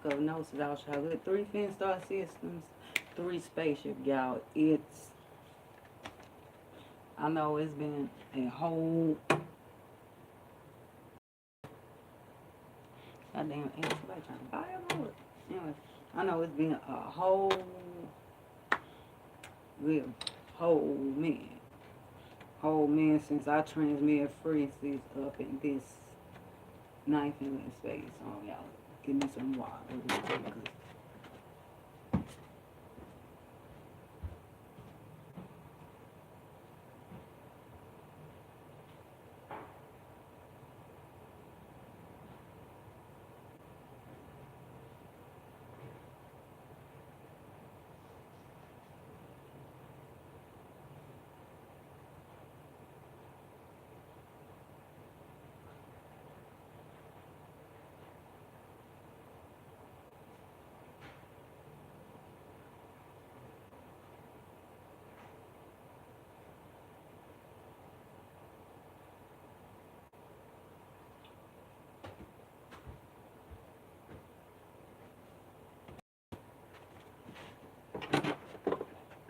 of Gnosis out, y'all. Good 3 fin star systems, 3 spaceship, y'all. It's, I know it's been a whole, goddamn, somebody trying to buy it or anyway, I know it's been a whole, real, whole man since I transmitted frequencies up in this 9th infinite space. Oh, y'all, give me some water.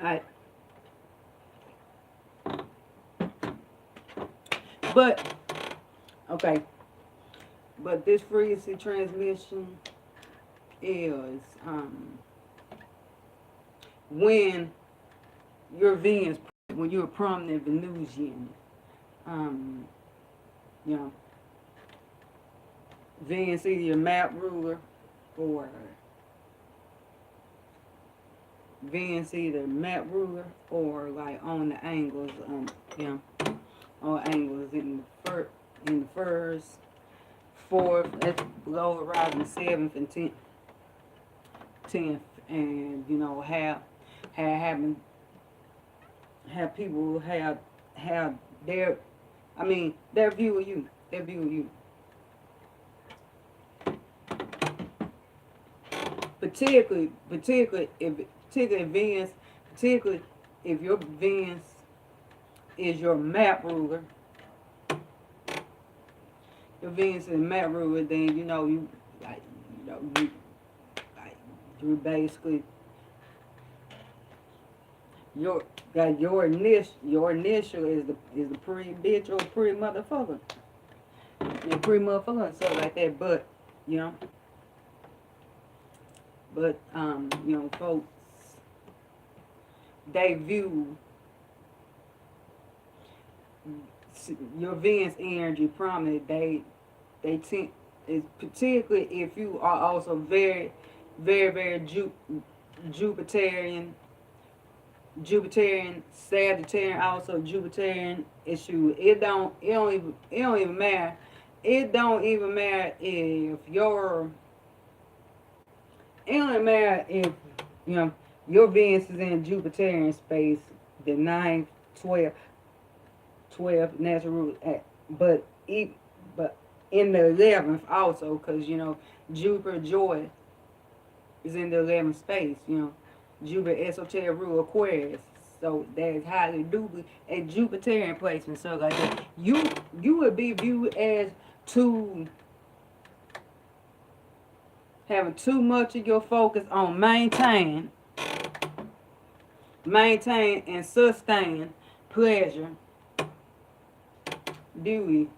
Alright. But, okay. But this frequency transmission is when your Venus, when you're a prominent Venusian, you know, Venus either your map ruler or Venus either map ruler or like on the angles, you know, on angles in the first, 4th, that's below the rising 7th and 10th, and you know have people have their, I mean their view of you, particularly if your Venus is your map ruler. Your Venus is map ruler, then you know you basically your initial is the pre bitch or pre motherfucker. Your pre motherfucker and stuff like that, but you know. But you know, folks, they view your Venus energy prominent. They think, is particularly if you are also very Jupiterian, Sagittarian, also Jupiterian issue. It don't even matter. It don't even matter if your, it don't matter if, you know, your Venus is in Jupiterian space, the 9th, 12th natural rule, but in the 11th also, because you know Jupiter joy is in the 11th space. You know, Jupiter esoteric rule Aquarius, so that is highly doubly a Jupiterian placement. So like that, you would be viewed as having too much of your focus on maintain and sustain pleasure, beauty,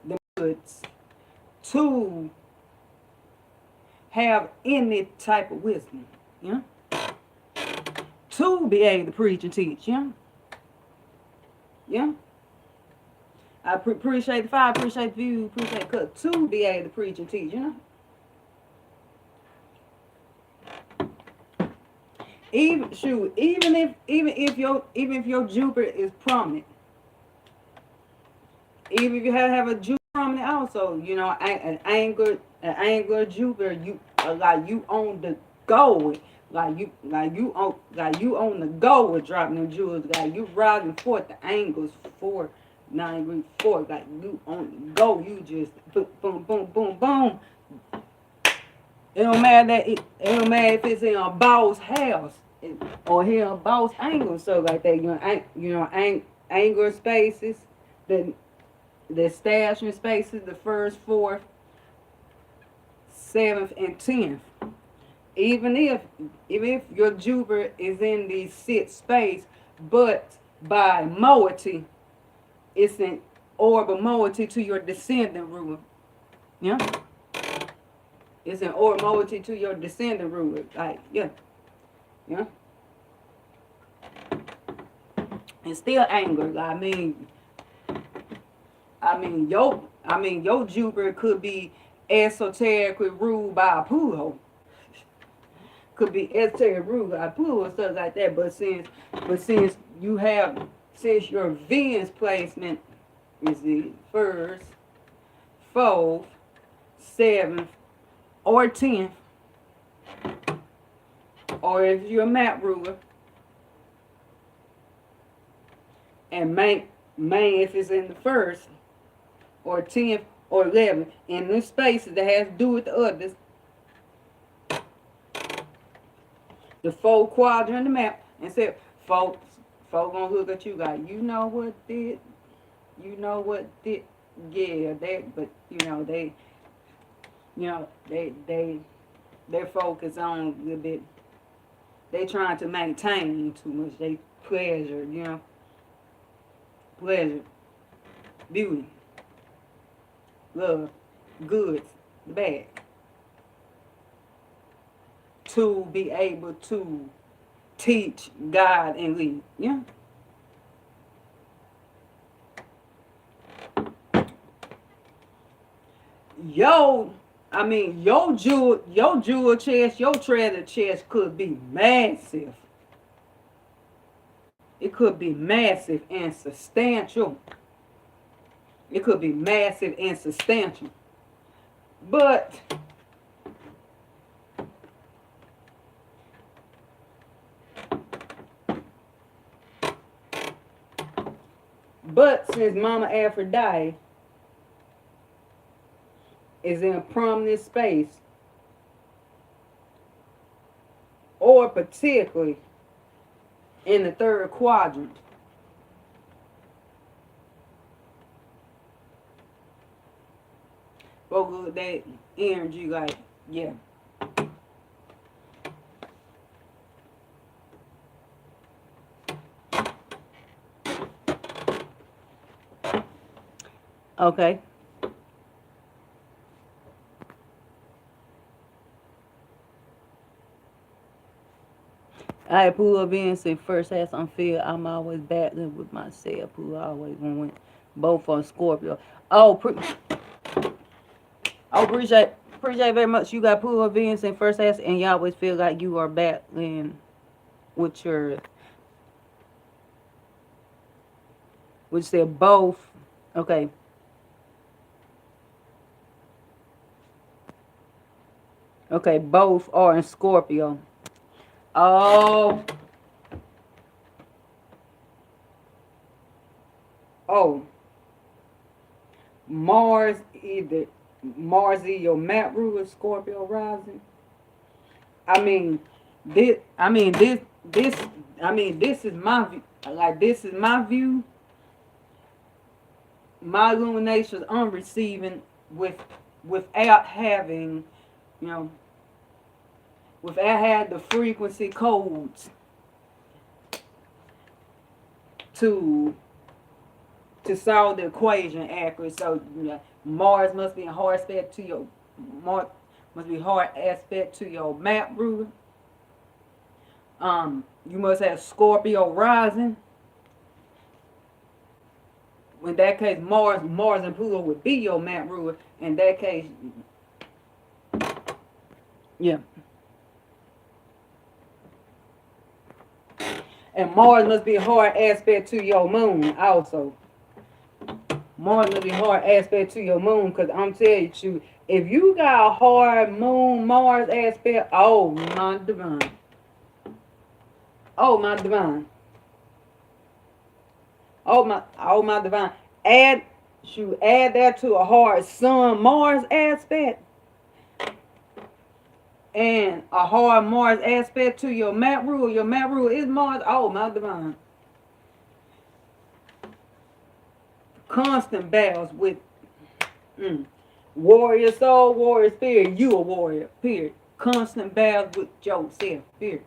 the goods, to have any type of wisdom, you know, to be able to preach and teach, you know. Yeah. I appreciate the fire, appreciate the view, appreciate the cut, to be able to preach and teach, you know. Even if your Jupiter is prominent, even if you have a Jupiter prominent also, you know, an angle Jupiter, you like you on the go, like you on the go with dropping them jewels, like you rising forth the angles 4-9 degree 4, like you on the go, you just boom boom boom boom. It don't matter if it's in a boss house or here a boss angle, so like that. Angle spaces, the stashing spaces, the first, 4th, 7th, and 10th. Even if your Jupiter is in the 6th space, but by moiety, it's an orb of moiety to your descendant ruler. Yeah. It's an orb moiety to your descendant ruler. Like, yeah. Yeah. And still anger. Your Jupiter could be esoterically ruled by a Pluto. Could be esoteric ruled by Pluto and stuff like that. But since since your Venus placement is the 1st, 4th, 7th, or 10th, or if you're a map ruler, and main if it's in the 1st, or 10th, or 11th, in the spaces that has to do with the others, the 4 quadrant of the map, and say, folks gonna look at you like, you know what did, yeah, but they focus on a little bit. They trying to maintain too much. They pleasure, pleasure, beauty, love, goods, the bad, to be able to teach, guide, and lead. Yeah. Your jewel chest, your treasure chest could be massive. It could be massive and substantial. It could be massive and substantial. But since Mama Aphrodite is in a prominent space, or particularly in the 3rd quadrant, folks with that energy, like, yeah. Okay. I pull up in say first has some fear. I'm always battling with myself. Who always want both on Scorpio. Appreciate very much. You got pull up in say first house, and you always feel like you are battling with your, which said both. Okay. Okay, both are in Scorpio. Oh, Mars either your map ruler, Scorpio rising. This is my view. Like, this is my view. My illuminations I'm receiving without having, without having the frequency codes to solve the equation accurate. So Mars must be a hard aspect to your map ruler. You must have Scorpio rising. In that case, Mars and Pluto would be your map ruler. In that case, yeah. And Mars must be a hard aspect to your moon also. Mars must be a hard aspect to your moon, because I'm telling you, if you got a hard moon Mars aspect, oh my divine. Oh my divine. Oh my divine. Add that to a hard Sun Mars aspect, and a hard Mars aspect to your map rule. Your map rule is Mars. Oh my divine. Constant battles with Warrior soul, warrior spirit, you a warrior, period. Constant battle with yourself, period.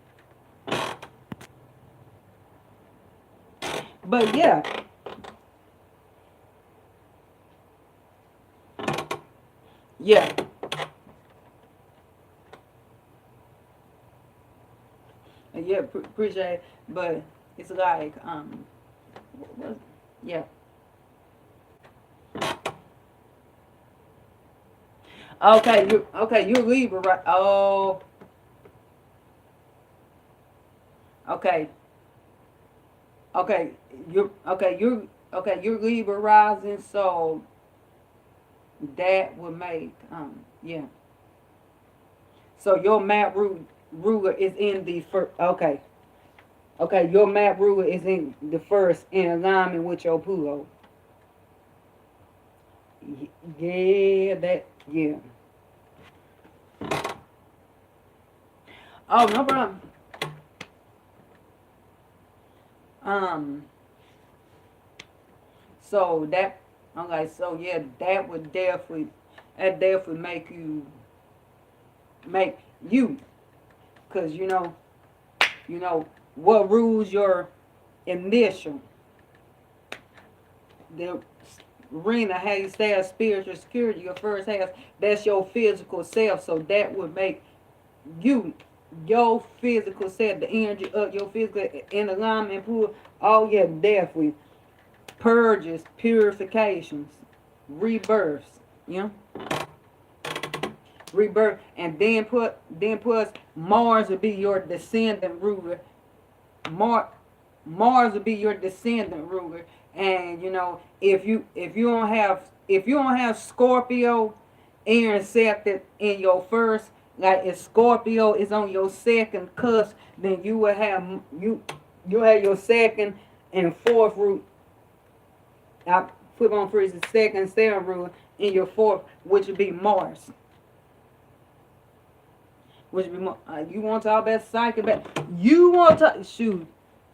But yeah, yeah, yeah, appreciate it. But it's like, what, yeah. Okay, you Libra, right? Oh, okay, okay, you're Libra rising, so that would make yeah. So your map ruler is in the first. Okay, okay, your map ruler is in the first in alignment with your Pluto. Yeah, that yeah. Oh, no problem. Um, so that okay, so yeah, that definitely make you, cause you know what rules your initial the arena, how you stay spiritual security, your first house, that's your physical self. So that would make you your physical self, the energy of your physical in alignment pool. Oh yeah, definitely purges, purifications, rebirths. You know, rebirth, and then plus Mars would be your descendant ruler. Mar Mars would be your descendant ruler, and if you don't have Scorpio intercepted in your first, like if Scorpio is on your second cusp, then you have your second and fourth root. I flip on for the second seven ruler in your fourth, which would be Mars. Which would be more, you want to talk about psychic, but you want to shoot,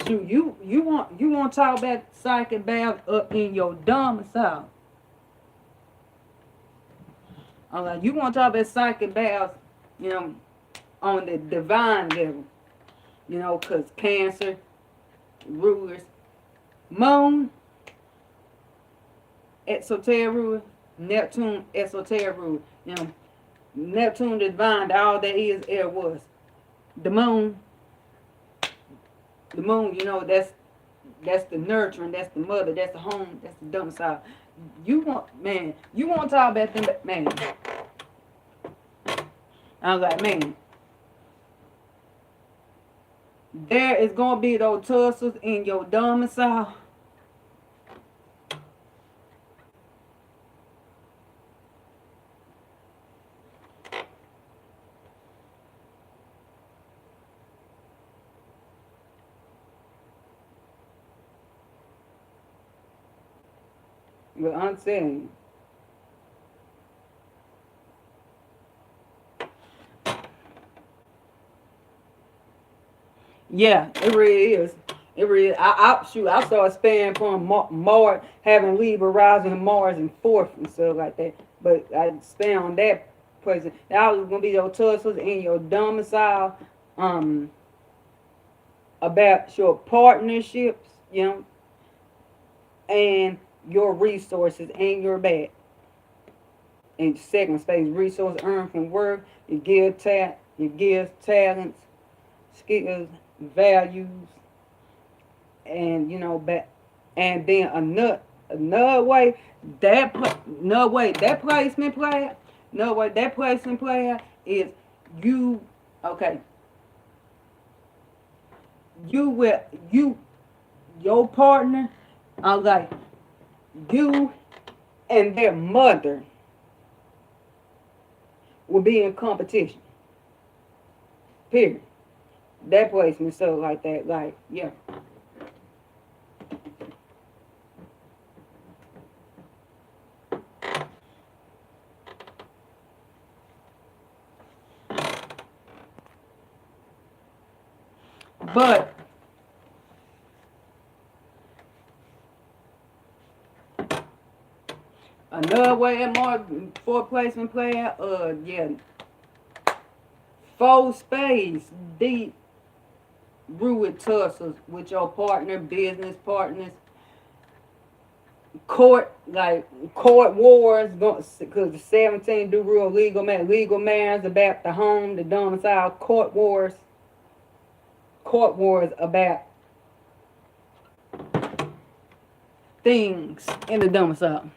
you want to talk about psychic bath up in your domicile. Like you want to talk about psychic bath, you know, on the divine level, because Cancer rulers, Moon exoteric ruler, Neptune exoteric ruler, Neptune divine, all that is ever was. The moon, that's the nurturing, that's the mother, that's the home, that's the domicile. You want to talk about them, man. I was like, man, there is gonna be those tussles in your domicile. But I'm saying, yeah, it really is. It really is. I started spanning from Mars, having Libra rising Mars and fourth and stuff like that. But I span on that person. That was gonna be your tussles in your domicile, um, about your partnerships, and your resources and your bad. In second space, resource earned from work, your gifts, talents, skills, values, and and then another way that placement player, another way that placement player is you. Okay, you will you your partner, like you and their mother will be in competition. Period. That placement, so like that, like yeah. But Another way that more four placement player, yeah, four spades deep root tussles with your partner, business partners, court wars, because the 17 do rule legal matters about the home, the domicile, court wars about things in the domicile.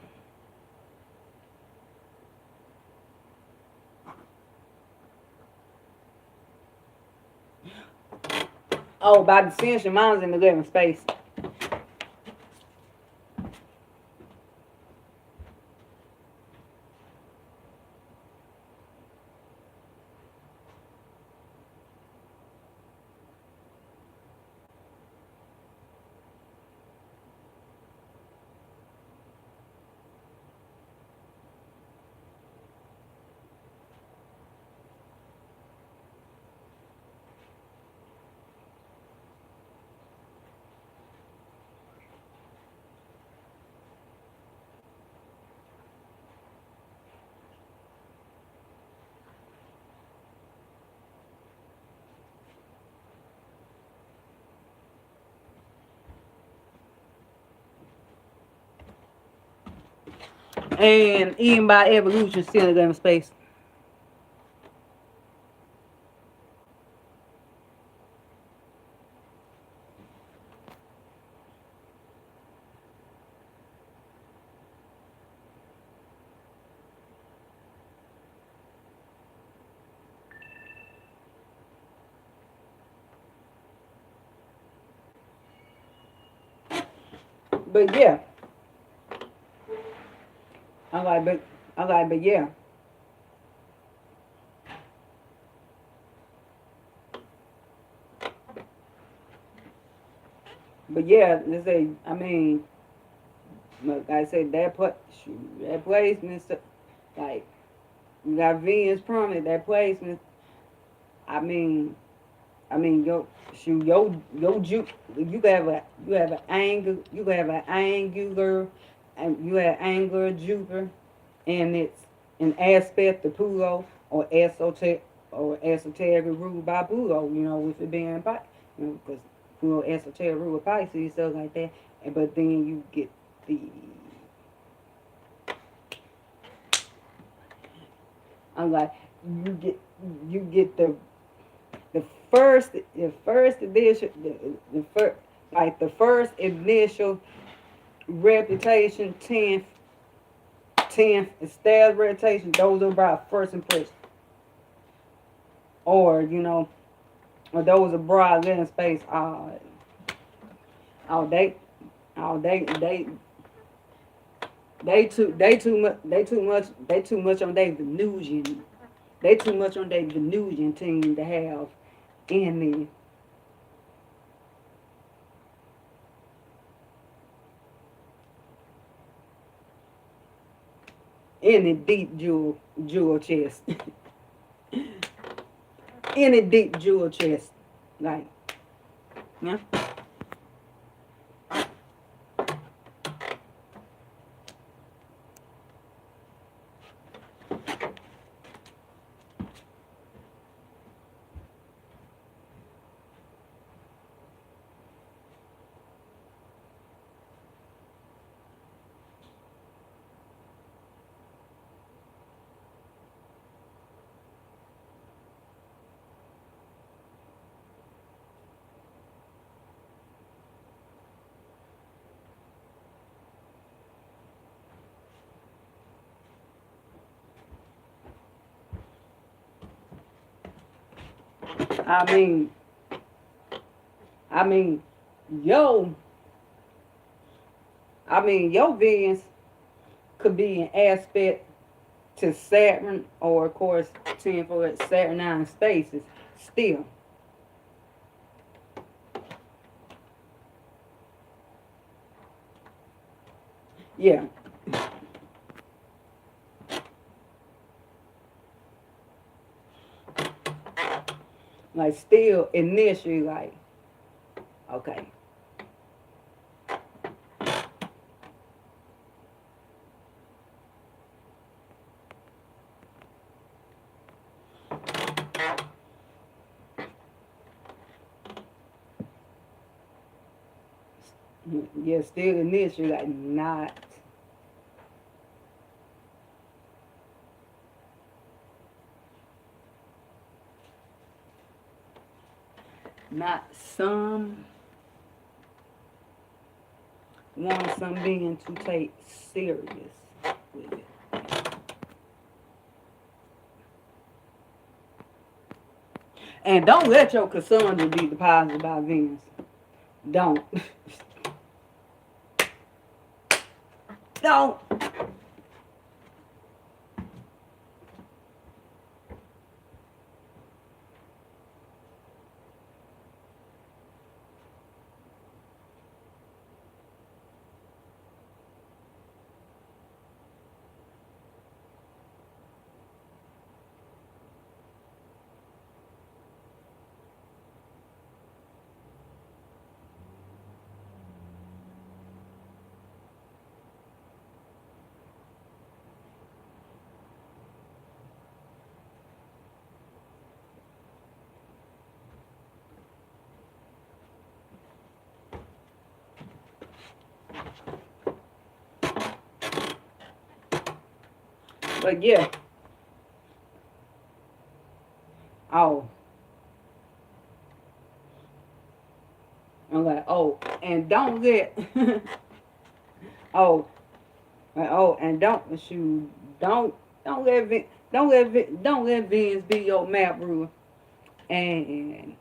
Oh, by dissension, mine's in the living space. And even by evolution, still in the living space. But yeah, I like, but but yeah, but yeah. Let's say, I mean, like I said, that placement, like you got Venus prominent. That placement, I mean, yo, shoot, you have an angle, you have an angular, and you have angular Jupiter, and it's an aspect to Pluto or esoteric ruled by Pluto. You know, with it being Pisces, you know, because Pluto esoteric ruled by Pisces, stuff like that. But then you get the I'm like you get you get the first edition the first initial reputation, 10th established reputation. Those are about first impression, or or those are broad living space. Oh, they too much on their Venusian. They too much on their Venusian team to have any any deep jewel chest. Any deep jewel chest. Like, yeah. I mean, I mean, yo, your Venus could be an aspect to Saturn, or of course, 10 for Saturnine spaces. Still, yeah, like still initially, like, okay, Yeah, still in this, you're like, not some, want some being to take serious with it. And don't let your Cassandra be deposited by Venus. Don't. Don't. But yeah. Oh. I'm like, oh, and don't let oh, oh, and don't shoot, don't don't let Venus be your map ruler, and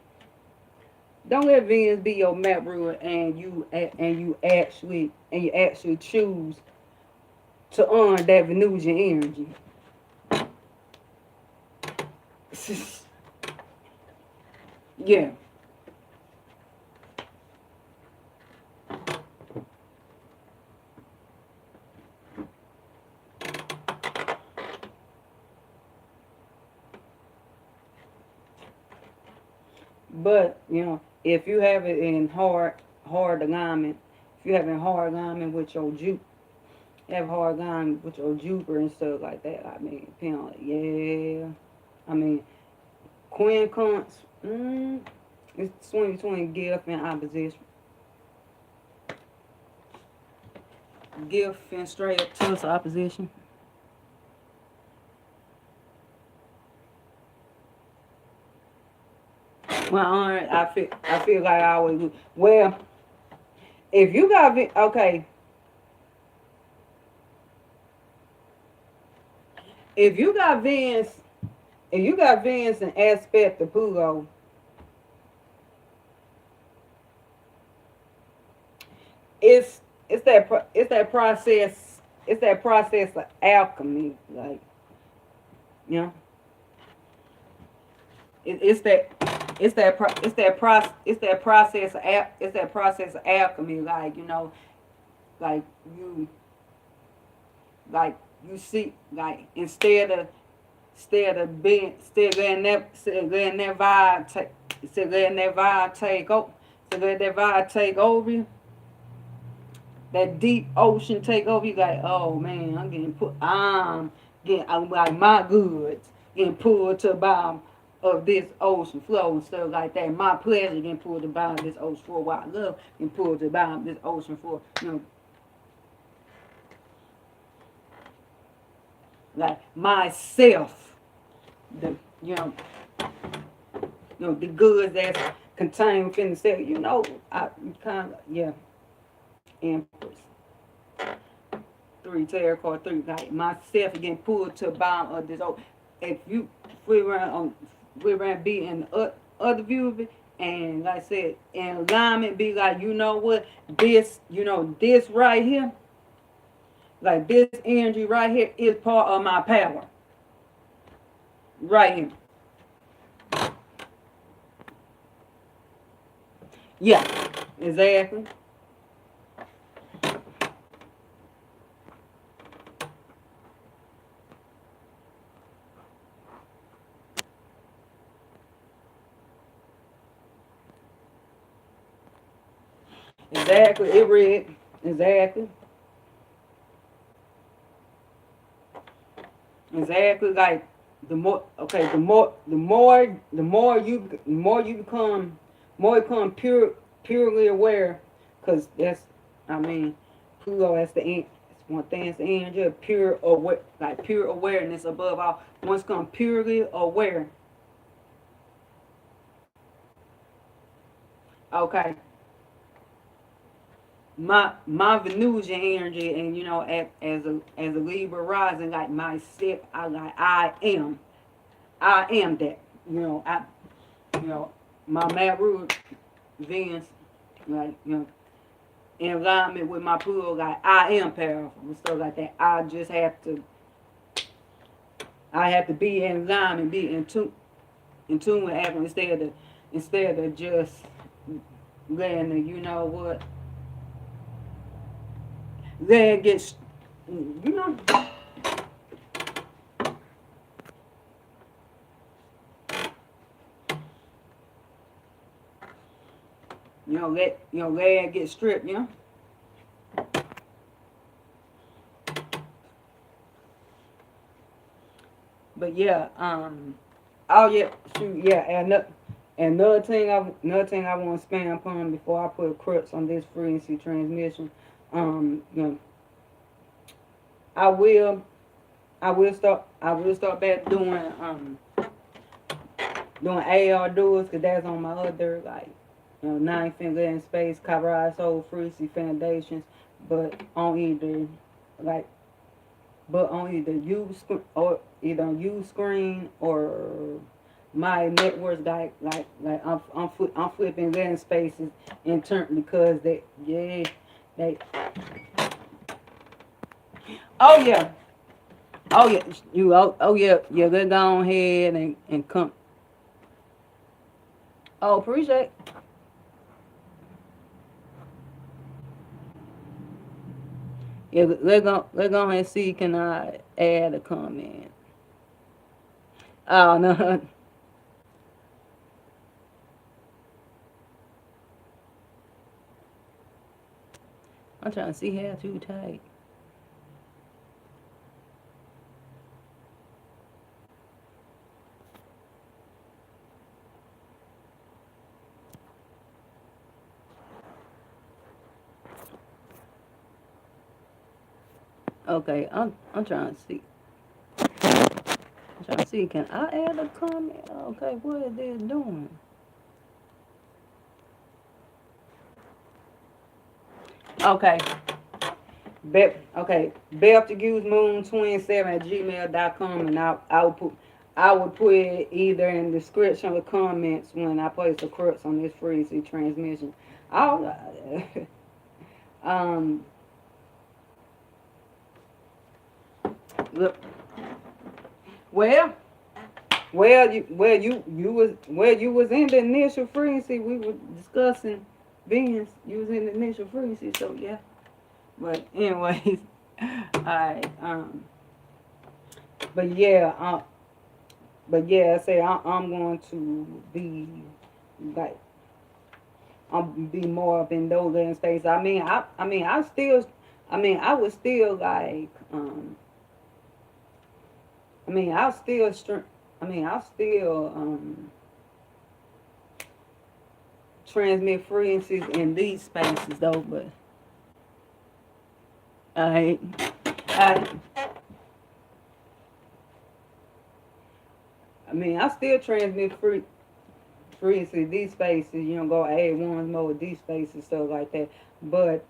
don't let Venus be your map ruler, and you actually choose to earn that Venusian energy. Yeah, but if you have it in hard alignment, if you have in hard alignment with your have hard alignment with your Jupiter and stuff like that. I mean, yeah. I mean, Queen Cunts, it's swing between gift and opposition. Gift and straight up to opposition. Well, I feel like I always do. Well, if you got okay, if you got Venus, if you got Venus and aspect to Pluto, it's it's that process of alchemy, like you know, it's that it's that process of alchemy, like like you like you see, like instead of letting that vibe take instead of letting that vibe take over instead of letting that vibe take over you, that deep ocean take over you, like, oh man, I'm like my goods getting pulled to the bottom of this ocean flow and stuff like that. My pleasure getting pulled to the bottom of this ocean floor. What I love getting pulled to the bottom of this ocean floor. Like myself, the the goods that's contained within the self. I kind of yeah, Empress. Three, tarot card three. Like myself getting pulled to the bottom of this. Oh, if you we around be in the other view of it, and like I said, in alignment, be like, what, this right here, like this energy right here is part of my power, right here. Yeah, exactly. Exactly. It read. Exactly. Exactly. Like the more you become purely aware, because I mean, Pluto as the end. One thing is the energy of pure aware, like pure awareness above all. Once come purely aware. Okay, my Venusian energy, and as a Libra rising, like my step, I am that. You know, I you know my mad root Venus, like in alignment with my Pluto, like I am powerful and stuff like that. I have to be in alignment, be in tune with Apple instead of just letting the, let it get you know let it get stripped. But yeah, oh yeah, shoot, yeah, and another thing I want to expand upon before I put a crux on this frequency transmission. Um, you know, I will I will start back doing AR duels, because that's on my other, like, nine finger in space, copyright soul frequency foundations, but on either like on either you screen or my networks, like I'm flipping land spaces in turn, because they oh yeah you let go ahead and come. Oh, appreciate. Yeah, let's go ahead and see, can I add a comment? Oh no. I'm trying to see how to type. Okay, I'm trying to see. I'm trying to see, can I add a comment? Okay, what is this doing? Okay. Beth to use moon27 at gmail.com, and I would put it either in the description or comments when I place a crux on this frequency transmission. I'll um look, well you was in the initial frequency. We were discussing Venus. You was in the initial frequency, so yeah. But anyways, alright. But yeah, I say I'm going to be like, I'm be more up in those living space. I would still like, I mean, I'll still I'll still transmit frequencies in these spaces though. But I I I still transmit frequencies these spaces. Go A1 mode these spaces, stuff like that. But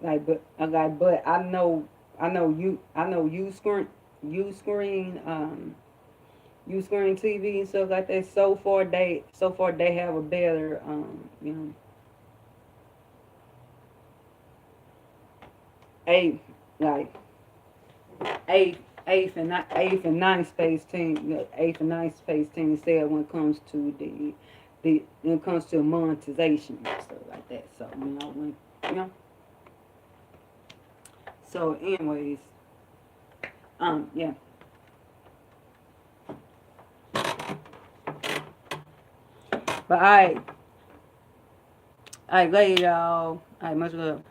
but you screen you screen TV and stuff like that. So far they have a better eighth like eighth eighth and ninth space team, eighth and ninth space team instead, when it comes to the when it comes to monetization and stuff like that. So you know so anyways, yeah. But I lay y'all. I much love.